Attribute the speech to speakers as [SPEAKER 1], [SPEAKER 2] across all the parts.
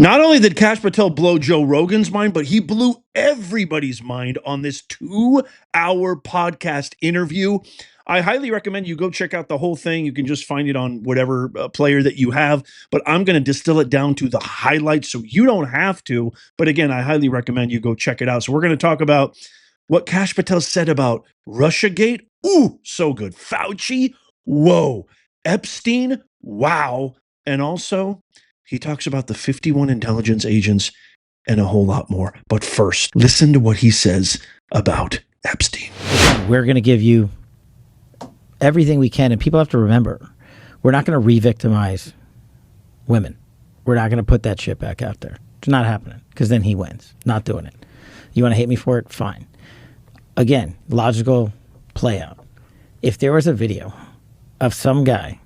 [SPEAKER 1] Not only did Kash Patel blow Joe Rogan's mind, but he blew everybody's mind on this 2-hour podcast interview. I highly recommend you go check out the whole thing. You can just find it on whatever player that you have, but I'm going to distill it down to the highlights so you don't have to. But again, I highly recommend you go check it out. So we're going to talk about what Kash Patel said about Russiagate. Ooh, so good. Fauci. Whoa. Epstein. Wow. And also, he talks about the 51 intelligence agents and a whole lot more. But first, listen to what he says about Epstein.
[SPEAKER 2] We're going to give you everything we can. And people have to remember, we're not going to re-victimize women. We're not going to put that shit back out there. It's not happening, because then he wins. Not doing it. You want to hate me for it? Fine. Again, logical play out. If there was a video of some guy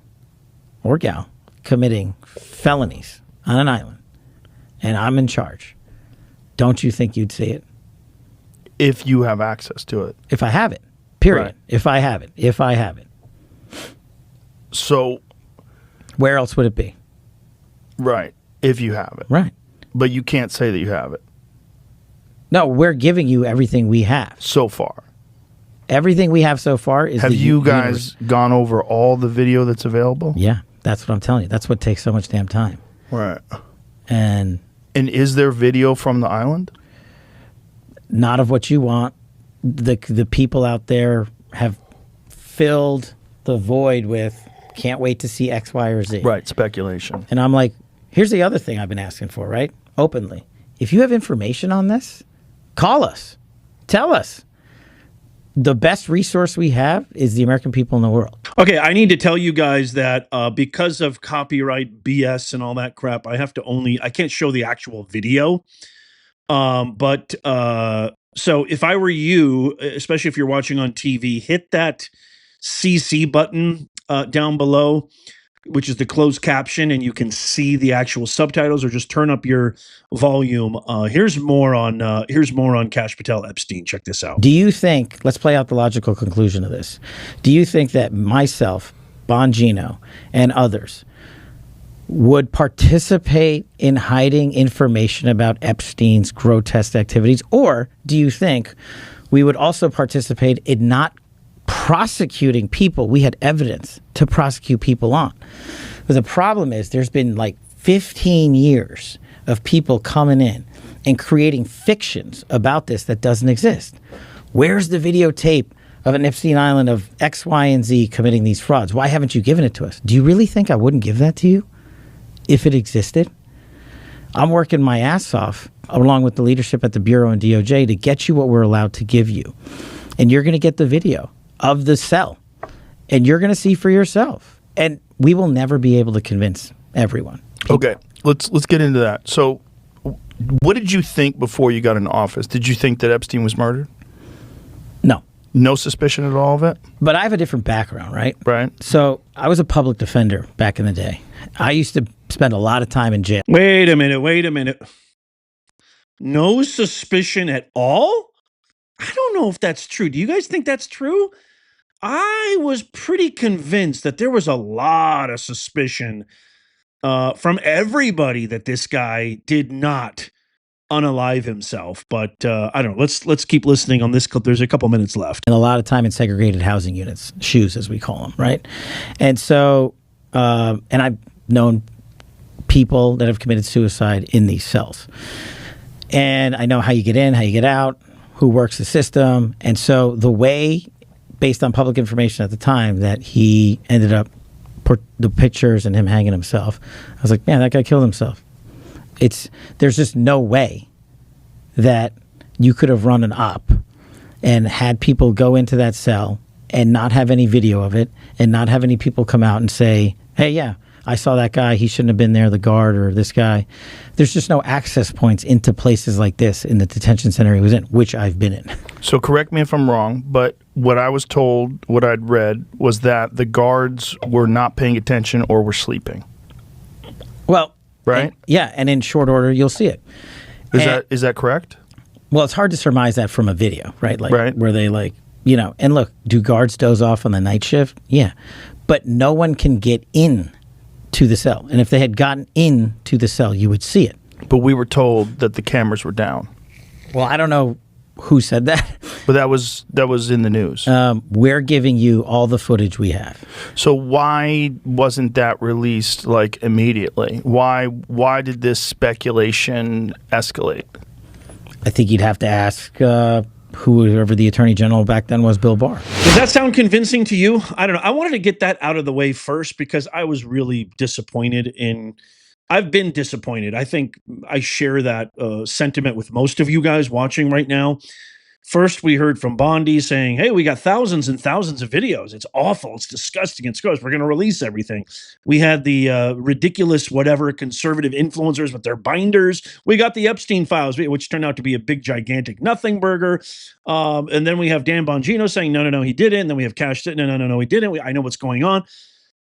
[SPEAKER 2] or gal committing felonies on an island and I'm in charge, don't you think you'd see it?
[SPEAKER 3] If you have access to it.
[SPEAKER 2] If I have it, period.
[SPEAKER 3] Right.
[SPEAKER 2] If I have it.
[SPEAKER 3] So
[SPEAKER 2] where else would it be?
[SPEAKER 3] Right. If you have it.
[SPEAKER 2] Right.
[SPEAKER 3] But you can't say that you have it.
[SPEAKER 2] No, we're giving you everything we have.
[SPEAKER 3] So far.
[SPEAKER 2] Everything we have so far is
[SPEAKER 3] Have you guys gone over all the video that's available?
[SPEAKER 2] Yeah, that's what I'm telling you. That's what takes so much damn time.
[SPEAKER 3] Right.
[SPEAKER 2] And
[SPEAKER 3] is there video from the island?
[SPEAKER 2] Not of what you want. The people out there have filled the void with can't wait to see X, Y, or Z.
[SPEAKER 3] Right, speculation.
[SPEAKER 2] And I'm like, here's the other thing I've been asking for, right? Openly. If you have information on this, call us. Tell us. The best resource we have is the American people in the world.
[SPEAKER 1] Okay, I need to tell you guys that because of copyright BS and all that crap, I can't show the actual video. So if I were you, especially if you're watching on TV, hit that CC button down below, which is the closed caption, and you can see the actual subtitles, or just turn up your volume. Here's more on Kash Patel Epstein. Check this out.
[SPEAKER 2] Do you think, let's play out the logical conclusion of this. Do you think that myself, Bongino, and others would participate in hiding information about Epstein's grotesque activities? Or do you think we would also participate in not prosecuting people we had evidence to prosecute people on? But the problem is there's been like 15 years of people coming in and creating fictions about this that doesn't exist. Where's the videotape of an Epstein Island of X, Y, and Z committing these frauds? Why haven't you given it to us? Do you really think I wouldn't give that to you if it existed? I'm working my ass off along with the leadership at the Bureau and DOJ to get you what we're allowed to give you. And you're going to get the video of the cell, and you're going to see for yourself. And we will never be able to convince everyone.
[SPEAKER 3] Okay, let's get into that. So what did you think before you got into office? Did you think that Epstein was murdered?
[SPEAKER 2] No.
[SPEAKER 3] No suspicion at all of it?
[SPEAKER 2] But I have a different background, right?
[SPEAKER 3] Right.
[SPEAKER 2] So I was a public defender back in the day. I used to spend a lot of time in jail.
[SPEAKER 1] Wait a minute. No suspicion at all? I don't know if that's true. Do you guys think that's true? I was pretty convinced that there was a lot of suspicion from everybody that this guy did not unalive himself. But I don't know. Let's keep listening on this clip. There's a couple minutes left.
[SPEAKER 2] And a lot of time in segregated housing units, SHUs as we call them, right? And so, and I've known people that have committed suicide in these cells. And I know how you get in, how you get out, who works the system. And so the way, based on public information at the time, that he ended up, the pictures and him hanging himself, I was like, man, that guy killed himself. There's just no way that you could have run an op and had people go into that cell and not have any video of it and not have any people come out and say, hey, yeah, I saw that guy, he shouldn't have been there, the guard or this guy. There's just no access points into places like this in the detention center he was in, which I've been in. So
[SPEAKER 3] correct me if I'm wrong, but what I was told, what I'd read, was that the guards were not paying attention or were sleeping.
[SPEAKER 2] Well,
[SPEAKER 3] right?
[SPEAKER 2] And in short order, you'll see it.
[SPEAKER 3] Is that correct?
[SPEAKER 2] Well, it's hard to surmise that from a video, right? Like,
[SPEAKER 3] right.
[SPEAKER 2] Where they and look, do guards doze off on the night shift? Yeah. But no one can get in to the cell. And if they had gotten in to the cell, you would see it.
[SPEAKER 3] But we were told that the cameras were down.
[SPEAKER 2] Well, I don't know who said that.
[SPEAKER 3] But that was in the news.
[SPEAKER 2] We're giving you all the footage we have.
[SPEAKER 3] So why wasn't that released like immediately? Why did this speculation escalate?
[SPEAKER 2] I think you'd have to ask whoever the attorney general back then was, Bill Barr.
[SPEAKER 1] Does that sound convincing to you? I don't know. I wanted to get that out of the way first because I was really disappointed I've been disappointed. I think I share that sentiment with most of you guys watching right now. First, we heard from Bondi saying, hey, we got thousands and thousands of videos. It's awful. It's disgusting. It's gross. We're going to release everything. We had the ridiculous, whatever, conservative influencers with their binders. We got the Epstein files, which turned out to be a big, gigantic nothing burger. And then we have Dan Bongino saying, no, he didn't. And then we have Kash saying, no, he didn't. I know what's going on.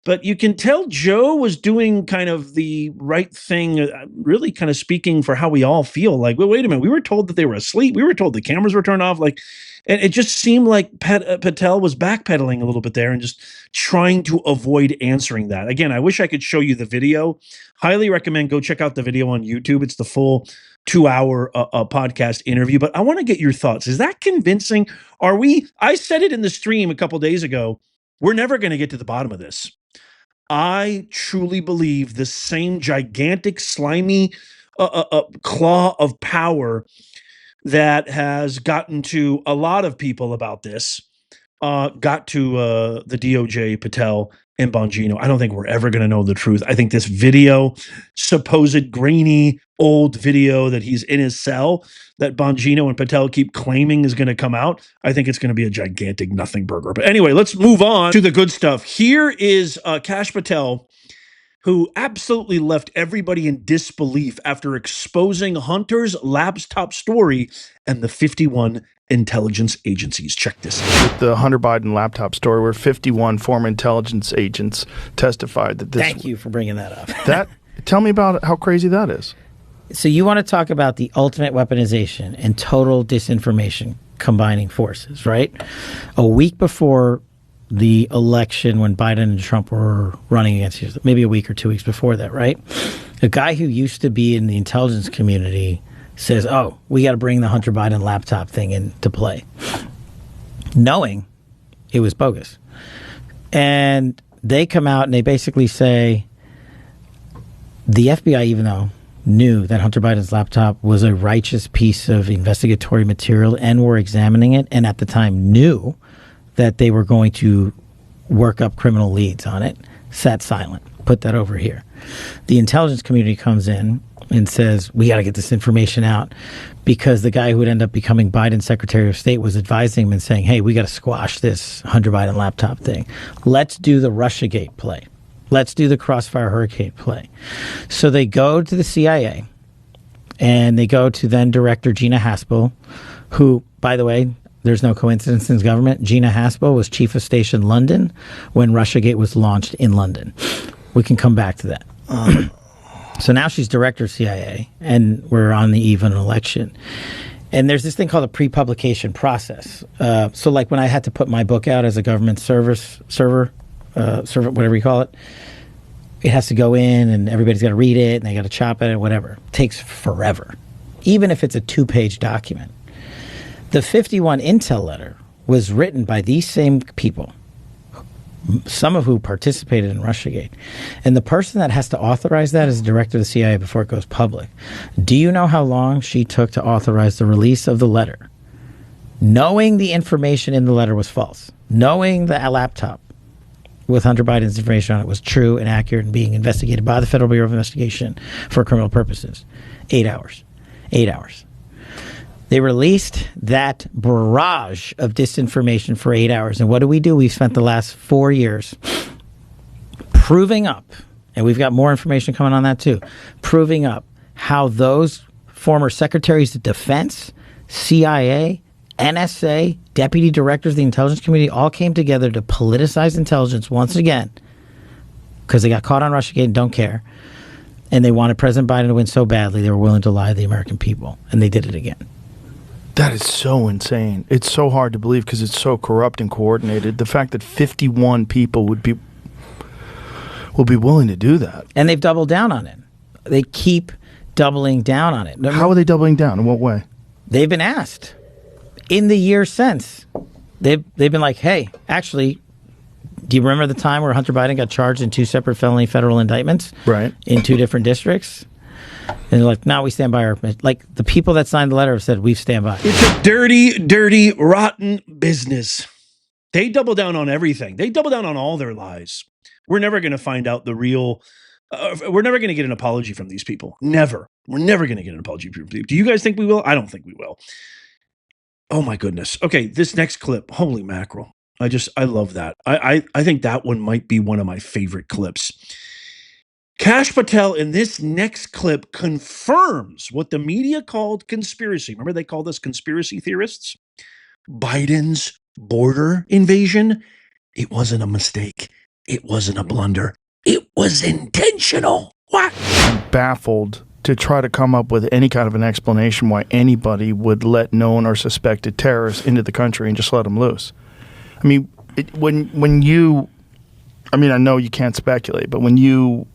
[SPEAKER 1] But you can tell Joe was doing kind of the right thing, really kind of speaking for how we all feel. Like, well, wait a minute, we were told that they were asleep. We were told the cameras were turned off. Like, and it just seemed like Patel was backpedaling a little bit there and just trying to avoid answering that. Again, I wish I could show you the video. Highly recommend go check out the video on YouTube. It's the full 2-hour podcast interview. But I want to get your thoughts. Is that convincing? I said it in the stream a couple days ago. We're never going to get to the bottom of this. I truly believe the same gigantic, slimy claw of power that has gotten to a lot of people about this, got to the DOJ, Patel, and Bongino. I don't think we're ever going to know the truth. I think this video, supposed grainy, old video that he's in his cell, that Bongino and Patel keep claiming is going to come out, I think it's going to be a gigantic nothing burger. But anyway, let's move on to the good stuff. Here is Kash Patel, who absolutely left everybody in disbelief after exposing Hunter's laptop story and the 51 intelligence agencies. Check this out.
[SPEAKER 3] With the Hunter Biden laptop story, where 51 former intelligence agents testified that this...
[SPEAKER 2] Thank you for bringing that up.
[SPEAKER 3] Tell me about how crazy that is.
[SPEAKER 2] So you want to talk about the ultimate weaponization and total disinformation combining forces, right? A week before the election, when Biden and Trump were running against each other, maybe a week or 2 weeks before that, right? A guy who used to be in the intelligence community says, oh, we got to bring the Hunter Biden laptop thing into play, knowing it was bogus. And they come out and they basically say the FBI, even though knew that Hunter Biden's laptop was a righteous piece of investigatory material and were examining it, and at the time knew that they were going to work up criminal leads on it, sat silent. Put that over here. The intelligence community comes in and says, we got to get this information out, because the guy who would end up becoming Biden's Secretary of State was advising him and saying, hey, we got to squash this Hunter Biden laptop thing. Let's do the Russiagate play. Let's do the Crossfire Hurricane play. So they go to the CIA and they go to then Director Gina Haspel, who, by the way, there's no coincidence in government. Gina Haspel was Chief of Station London when Russiagate was launched in London. We can come back to that. So now she's Director of CIA, and we're on the eve of an election. And there's this thing called a pre-publication process. So like when I had to put my book out as a government server, whatever you call it, it has to go in and everybody's got to read it and they got to chop it and whatever. It takes forever, even if it's a 2-page document. The 51 intel letter was written by these same people, some of who participated in Russiagate. And the person that has to authorize that is the director of the CIA before it goes public. Do you know how long she took to authorize the release of the letter? Knowing the information in the letter was false, knowing the laptop with Hunter Biden's information on it was true and accurate and being investigated by the Federal Bureau of Investigation for criminal purposes. 8 hours. 8 hours. They released that barrage of disinformation for 8 hours. And what do? We've spent the last 4 years proving up, and we've got more information coming on that too, proving up how those former secretaries of defense, CIA, NSA, deputy directors of the intelligence community all came together to politicize intelligence once again, because they got caught on Russiagate and don't care. And they wanted President Biden to win so badly they were willing to lie to the American people. And they did it again.
[SPEAKER 3] That is so insane. It's so hard to believe because it's so corrupt and coordinated. The fact that 51 people will be willing to do that.
[SPEAKER 2] And they've doubled down on it. They keep doubling down on it.
[SPEAKER 3] How are they doubling down? In what way?
[SPEAKER 2] They've been asked in the years since. They've been like, hey, actually, do you remember the time where Hunter Biden got charged in 2 separate felony federal indictments?
[SPEAKER 3] Right.
[SPEAKER 2] In 2 different districts? And they're like, no, we stand by our... Like, the people that signed the letter have said, we stand by.
[SPEAKER 1] It's a dirty, dirty, rotten business. They double down on everything. They double down on all their lies. We're never going to find out the real... we're never going to get an apology from these people. Never. We're never going to get an apology from people. Do you guys think we will? I don't think we will. Oh, my goodness. Okay, this next clip. Holy mackerel. I love that. I think that one might be one of my favorite clips. Kash Patel in this next clip confirms what the media called conspiracy. Remember they called us conspiracy theorists? Biden's border invasion. It wasn't a mistake. It wasn't a blunder. It was intentional. What?
[SPEAKER 3] I'm baffled to try to come up with any kind of an explanation why anybody would let known or suspected terrorists into the country and just let them loose. I mean, when you, I mean, I know you can't speculate, but when you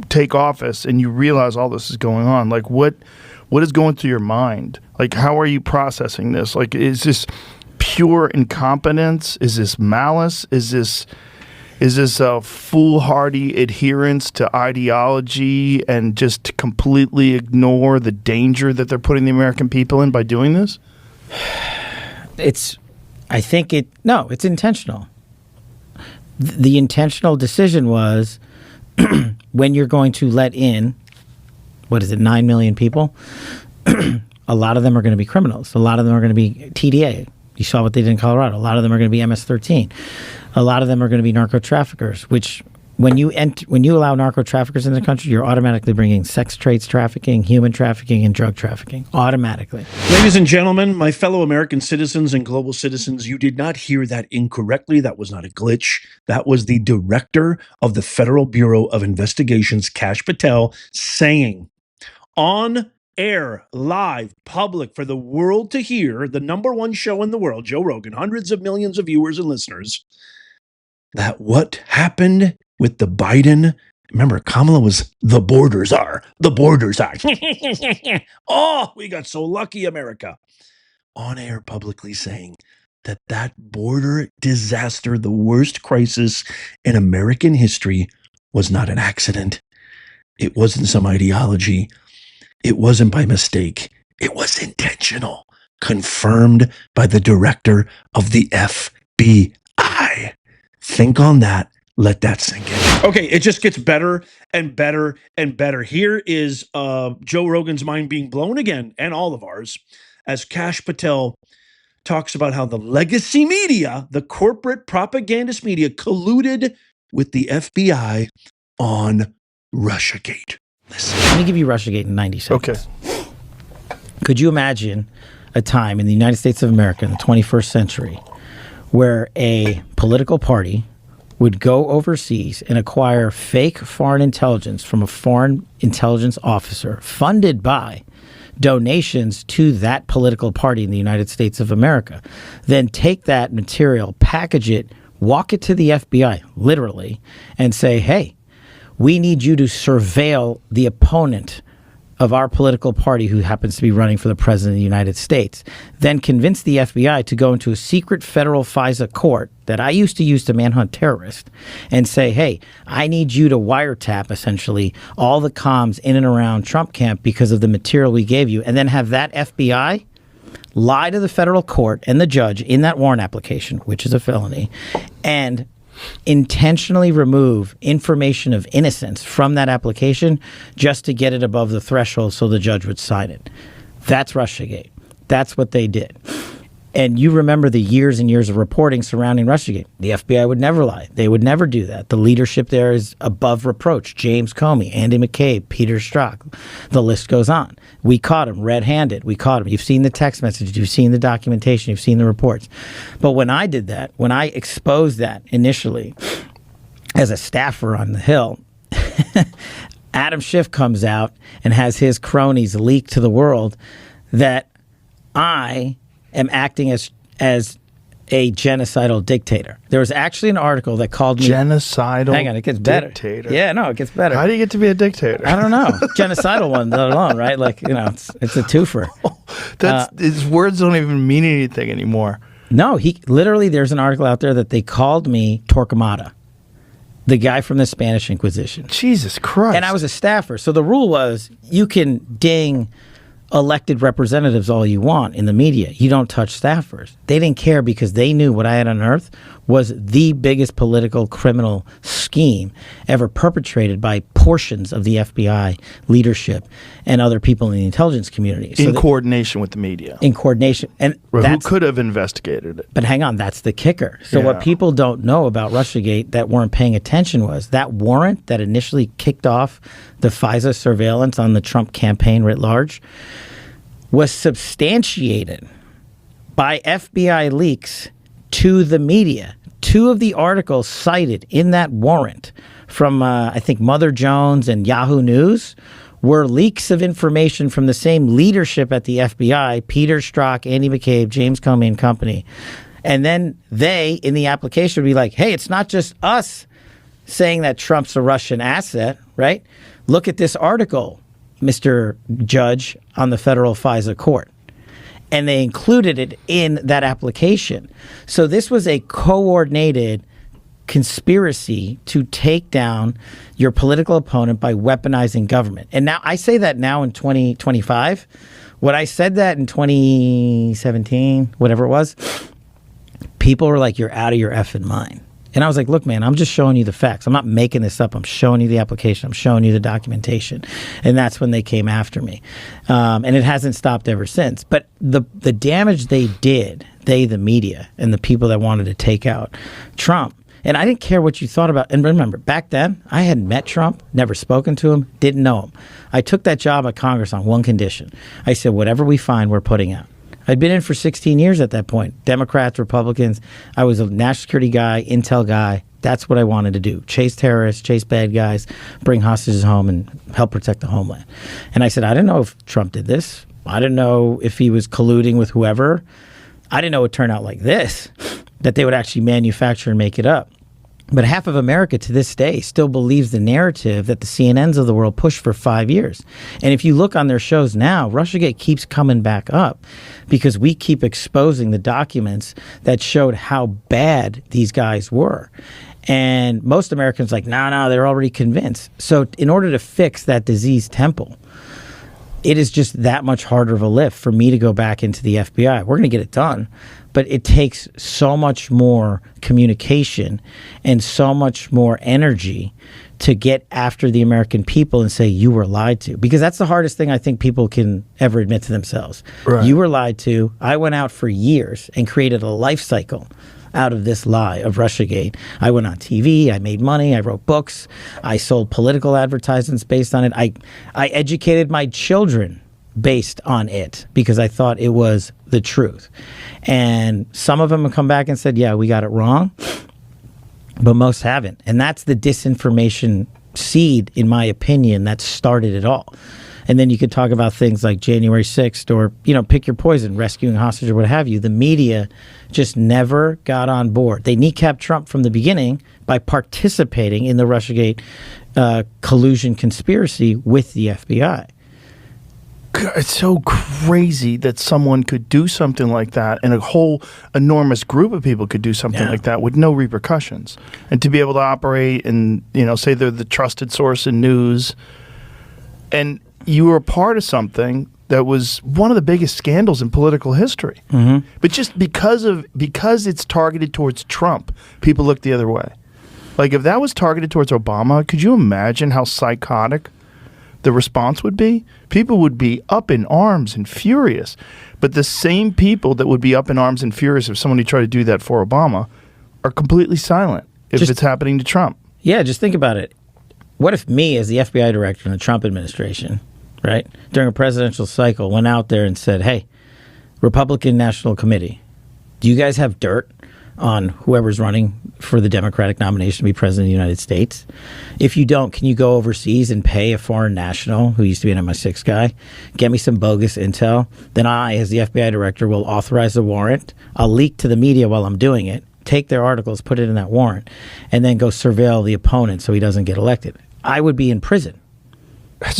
[SPEAKER 3] take office and you realize all this is going on, like what is going through your mind? Like, how are you processing this? Like, is this pure incompetence? Is this malice? Is this a foolhardy adherence to ideology and just to completely ignore the danger that they're putting the American people in by doing this?
[SPEAKER 2] It's intentional. The intentional decision was when you're going to let in, 9 million people? A lot of them are going to be criminals. A lot of them are going to be TDA. You saw what they did in Colorado. A lot of them are going to be MS-13. A lot of them are going to be narco traffickers, which when you allow narco traffickers in the country, you're automatically bringing sex trades trafficking, human trafficking, and drug trafficking. Automatically.
[SPEAKER 1] Ladies and gentlemen, my fellow American citizens and global citizens, you did not hear that incorrectly. That was not a glitch. That was the director of the Federal Bureau of Investigations, Kash Patel, saying on air, live, public, for the world to hear, the #1 show in the world, Joe Rogan, hundreds of millions of viewers and listeners, that what happened with the Biden, remember, Kamala was the borders are. Oh, we got so lucky, America. On air publicly saying that border disaster, the worst crisis in American history, was not an accident. It wasn't some ideology. It wasn't by mistake. It was intentional. Confirmed by the director of the FBI. Think on that. Let that sink in. Okay, it just gets better and better and better. Here is Joe Rogan's mind being blown again, and all of ours, as Kash Patel talks about how the legacy media, the corporate propagandist media, colluded with the FBI on Russiagate. Listen.
[SPEAKER 2] Let me give you Russiagate in 90 seconds.
[SPEAKER 3] Okay.
[SPEAKER 2] Could you imagine a time in the United States of America in the 21st century where a political party would go overseas and acquire fake foreign intelligence from a foreign intelligence officer funded by donations to that political party in the United States of America, then take that material, package it, walk it to the FBI, literally, and say, hey, we need you to surveil the opponent of our political party who happens to be running for the president of the United States, then convince the FBI to go into a secret federal FISA court that I used to use to manhunt terrorists and say, hey, I need you to wiretap essentially all the comms in and around Trump camp because of the material we gave you, and then have that FBI lie to the federal court and the judge in that warrant application, which is a felony, and intentionally remove information of innocence from that application just to get it above the threshold so the judge would sign it. That's Russiagate. That's what they did. And you remember the years and years of reporting surrounding Russiagate. The FBI would never lie. They would never do that. The leadership there is above reproach. James Comey, Andy McCabe, Peter Strzok. The list goes on. We caught him red-handed. We caught him. You've seen the text messages. You've seen the documentation. You've seen the reports. But when I did that, when I exposed that initially as a staffer on the Hill, Adam Schiff comes out and has his cronies leak to the world that I am acting as a genocidal dictator. There was actually an article that called me
[SPEAKER 3] genocidal.
[SPEAKER 2] Hang on, it gets better.
[SPEAKER 3] Dictator.
[SPEAKER 2] Yeah, no, it gets better.
[SPEAKER 3] How do you get to be a dictator?
[SPEAKER 2] I don't know. Genocidal one, let alone, right? Like, it's a twofer.
[SPEAKER 3] His words don't even mean anything anymore.
[SPEAKER 2] No, there's an article out there that they called me Torquemada, the guy from the Spanish Inquisition.
[SPEAKER 3] Jesus Christ.
[SPEAKER 2] And I was a staffer. So the rule was you can ding elected representatives all you want in the media. You don't touch staffers. They didn't care because they knew what I had unearthed was the biggest political criminal scheme ever perpetrated by portions of the FBI leadership and other people in the intelligence community. So
[SPEAKER 3] in coordination with the media.
[SPEAKER 2] In coordination. And
[SPEAKER 3] who could have investigated it.
[SPEAKER 2] But hang on, that's the kicker. So what people don't know about Russiagate that weren't paying attention was that warrant that initially kicked off the FISA surveillance on the Trump campaign writ large was substantiated by FBI leaks to the media. Two of the articles cited in that warrant from, I think, Mother Jones and Yahoo News were leaks of information from the same leadership at the FBI, Peter Strzok, Andy McCabe, James Comey and company. And then they, in the application, would be like, hey, it's not just us saying that Trump's a Russian asset, right? Look at this article, Mr. Judge, on the federal FISA court. And they included it in that application. So this was a coordinated conspiracy to take down your political opponent by weaponizing government. And now I say that now in 2025. When I said that in 2017, whatever it was, people were like, you're out of your effing mind. And I was like, look, man, I'm just showing you the facts. I'm not making this up. I'm showing you the application. I'm showing you the documentation. And that's when they came after me. And it hasn't stopped ever since. But the damage they did, the media, and the people that wanted to take out Trump, and I didn't care what you thought about. And remember, back then, I hadn't met Trump, never spoken to him, didn't know him. I took that job at Congress on one condition. I said, whatever we find, we're putting out. I'd been in for 16 years at that point. Democrats, Republicans. I was a national security guy, intel guy. That's what I wanted to do. Chase terrorists, chase bad guys, bring hostages home, and help protect the homeland. And I said, I didn't know if Trump did this. I didn't know if he was colluding with whoever. I didn't know it would turn out like this, that they would actually manufacture and make it up. But half of America to this day still believes the narrative that the CNNs of the world pushed for 5 years. And if you look on their shows now, Russiagate keeps coming back up because we keep exposing the documents that showed how bad these guys were. And most Americans are like, no, they're already convinced. So in order to fix that diseased temple, it is just that much harder of a lift for me to go back into the FBI. We're going to get it done, but it takes so much more communication and so much more energy to get after the American people and say you were lied to, because that's the hardest thing I think people can ever admit to themselves. Right. You were lied to. I went out for years and created a life cycle out of this lie of Russiagate. I went on TV, I made money, I wrote books, I sold political advertisements based on it. I educated my children based on it because I thought it was the truth. And some of them have come back and said, yeah, we got it wrong, but most haven't. And that's the disinformation seed, in my opinion, that started it all. And then you could talk about things like January 6th or, pick your poison, rescuing hostage or what have you. The media just never got on board. They kneecapped Trump from the beginning by participating in the Russiagate collusion conspiracy with the FBI.
[SPEAKER 3] God, it's so crazy that someone could do something like that and a whole enormous group of people could do something like that with no repercussions. And to be able to operate and, say they're the trusted source in news. And you were a part of something that was one of the biggest scandals in political history. Mm-hmm. But just because it's targeted towards Trump, people look the other way. Like if that was targeted towards Obama, could you imagine how psychotic the response would be? People would be up in arms and furious. But the same people that would be up in arms and furious if somebody tried to do that for Obama are completely silent if it's happening to Trump.
[SPEAKER 2] Yeah, just think about it. What if me, as the FBI director in the Trump administration, right, during a presidential cycle, went out there and said, hey, Republican National Committee, do you guys have dirt on whoever's running for the Democratic nomination to be president of the United States? If you don't, can you go overseas and pay a foreign national who used to be an MI6 guy, get me some bogus intel? Then I, as the FBI director, will authorize the warrant. I'll leak to the media while I'm doing it, take their articles, put it in that warrant, and then go surveil the opponent so he doesn't get elected. I would be in prison,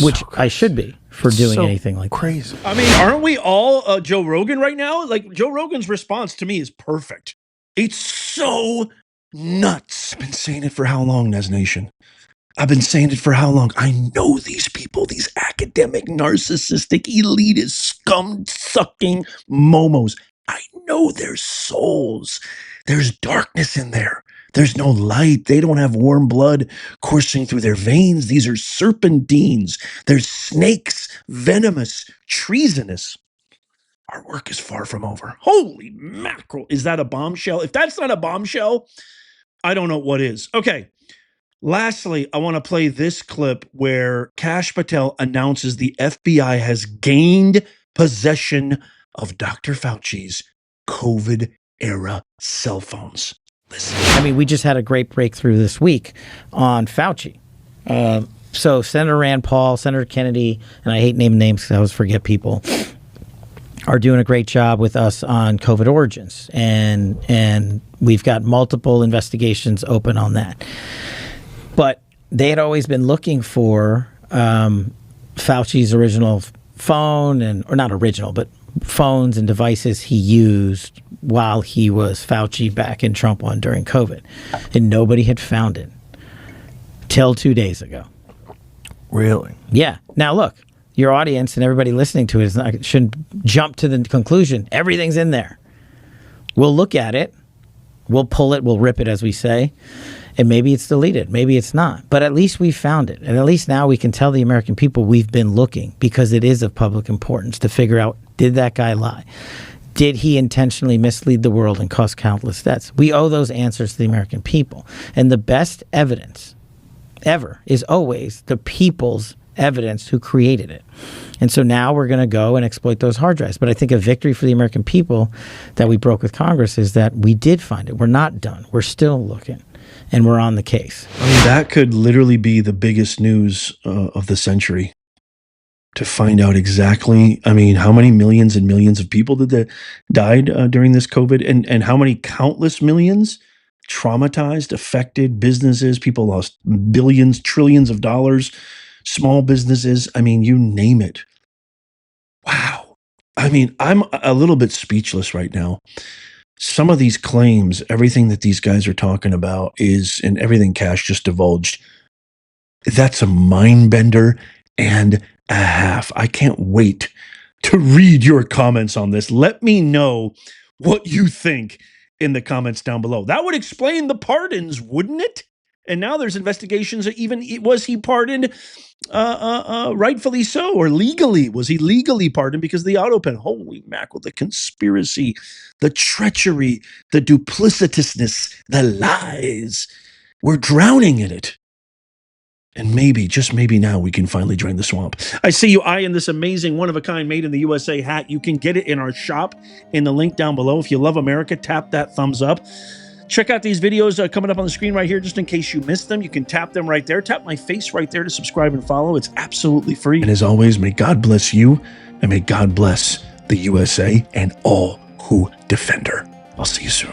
[SPEAKER 2] which so I should be for doing anything like
[SPEAKER 3] crazy.
[SPEAKER 1] I mean, aren't we all Joe Rogan right now? Like, Joe Rogan's response to me is perfect. It's so nuts. I've been saying it for how long, Nez Nation? I've been saying it for how long? I know these people, these academic, narcissistic, elitist, scum-sucking momos. I know their souls. There's darkness in there. There's no light. They don't have warm blood coursing through their veins. These are serpentines. They're snakes, venomous, treasonous. Our work is far from over. Holy mackerel. Is that a bombshell? If that's not a bombshell, I don't know what is. Okay. Lastly, I want to play this clip where Kash Patel announces the FBI has gained possession of Dr. Fauci's COVID-era cell phones. Listen.
[SPEAKER 2] I mean, we just had a great breakthrough this week on Fauci. So Senator Rand Paul, Senator Kennedy, and I hate naming names because I always forget people, are doing a great job with us on COVID origins. And we've got multiple investigations open on that. But they had always been looking for Fauci's original phone, or not original, but phones and devices he used while he was Fauci back in Trump one during COVID. And nobody had found it till 2 days ago.
[SPEAKER 3] Really?
[SPEAKER 2] Yeah. Now, look, your audience and everybody listening to it shouldn't jump to the conclusion everything's in there. We'll look at it. We'll pull it. We'll rip it, as we say. And maybe it's deleted. Maybe it's not. But at least we found it. And at least now we can tell the American people we've been looking, because it is of public importance to figure out, did that guy lie? Did he intentionally mislead the world and cause countless deaths? We owe those answers to the American people. And the best evidence ever is always the people's evidence who created it. And so now we're going to go and exploit those hard drives. But I think a victory for the American people that we broke with Congress is that we did find it. We're not done. We're still looking. And we're on the case.
[SPEAKER 1] I mean, that could literally be the biggest news of the century. To find out exactly, I mean, how many millions and millions of people died during this COVID, and how many countless millions traumatized, affected businesses, people lost billions, trillions of dollars, small businesses. I mean, you name it. Wow. I mean, I'm a little bit speechless right now. Some of these claims, everything that these guys are talking about is, and everything Kash just divulged, that's a mind bender and a half. I can't wait to read your comments on this. Let me know what you think in the comments down below. That would explain the pardons, wouldn't it? And now there's investigations that even, was he pardoned rightfully so, or legally? Was he legally pardoned because of the auto pen? Holy mackerel, the conspiracy, the treachery, the duplicitousness, the lies. We're drowning in it. And maybe, just maybe now, we can finally drain the swamp. I see you eyeing this amazing one-of-a-kind made in the USA hat. You can get it in our shop in the link down below. If you love America, tap that thumbs up. Check out these videos coming up on the screen right here, just in case you missed them. You can tap them right there. Tap my face right there to subscribe and follow. It's absolutely free. And as always, may God bless you, and may God bless the USA and all who defend her. I'll see you soon.